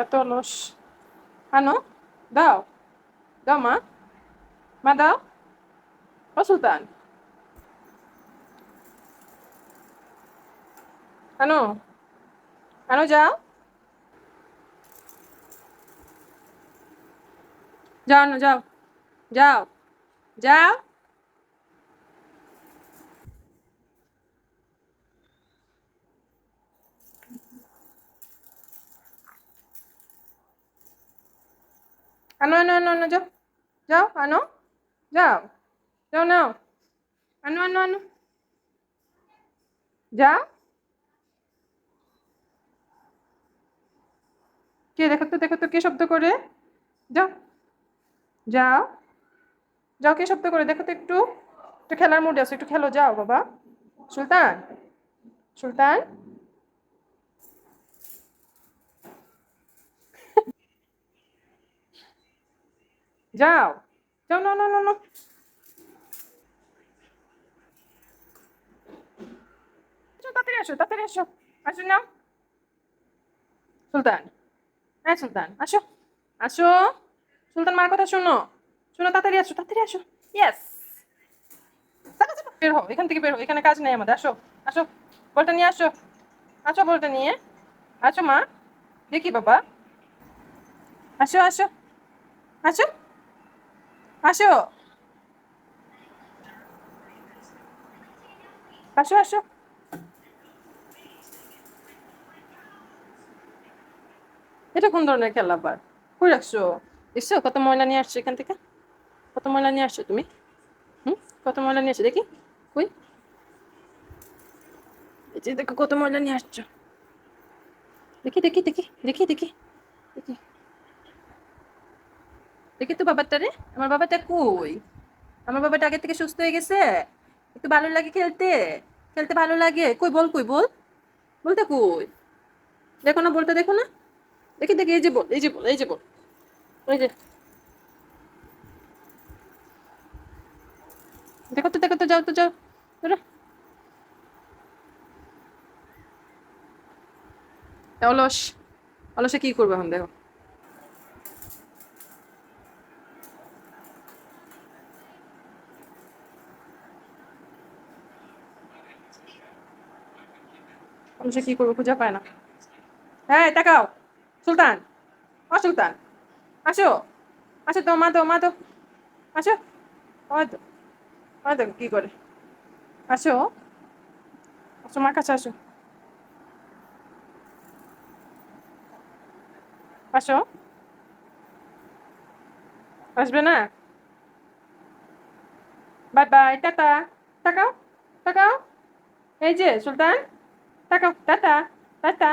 এত অলস। আনো, দাও, দাও মা, মা দাও। ও সুলতান, আনো, আনো যাও, যাও না যাও, যাও, যাও। আনো, আনো, আনো, আনো, যাও, যাও, আনো, যাও, যাও নাও, আনো, আনো, আনো, যাও। কে দেখো তো কে শব্দ করে। যাও, যাও, যাও, কে শব্দ করে দেখো তো একটু। একটু খেলার মুডে আছে, একটু খেলো, যাও বাবা। সুলতান, সুলতান, যাও, যাও, না না না না, তাড়াতাড়ি আসো, তাড়াতাড়ি আসো, আসো না। সুলতান, হ্যাঁ সুলতান, আসো, আসো। সুলতান মার কথা শোনো, শোনো, তাড়াতাড়ি আসো, তাড়াতাড়ি আসো। ইয়েস, বের হও এখান থেকে, বের হও, এখানে কাজ নেই আমাদের, আসো, আসো, বলটা নিয়ে আসো, আসো বলটা নিয়ে, আসো মা, দেখি বাবা, আসো, আসো, আসো, আসো, আসো, আসো। এটা কোন ধরনের খেলা আবার, কই রাখছো? দেখছো কত ময়লা নিয়ে আসছো এখান থেকে, কত ময়লা নিয়ে আসছো তুমি। হুম, কত ময়লা নিয়ে আসছো দেখি, কই, এই যে দেখো কত ময়লা নিয়ে আসছো, দেখি দেখি দেখি দেখি দেখি দেখি, দেখি তো বাবারটা রে, আমার বাবাটা কই, আমার বাবাটা আগে থেকে সুস্থ হয়ে গেছে, একটু ভালো লাগে খেলতে, খেলতে ভালো লাগে, কই বল, কই বল, বলতে কই, দেখো না বলতে, দেখো না, দেখি দেখি, এই যে বল, এই যে বল, এই যে বল, এই যে, দেখো তো যাও তো যাও, ধরো। অলস, অলসে কি করবে এখন দেখো। অলসে কি করবে, খুঁজে পায় না। হ্যাঁ তাকাও, সুলতান, ও সুলতান, আসো, আসো তো মা, তো মা তো, আসো, হয়তো, হয়তো কি করে, আসো, আসো মার কাছে আসো, আসো, আসবে না, বাই বাই, টাটা, তাকাও, তাকাও, এই যে সুলতান, তাকাও, টাটা, টাটা।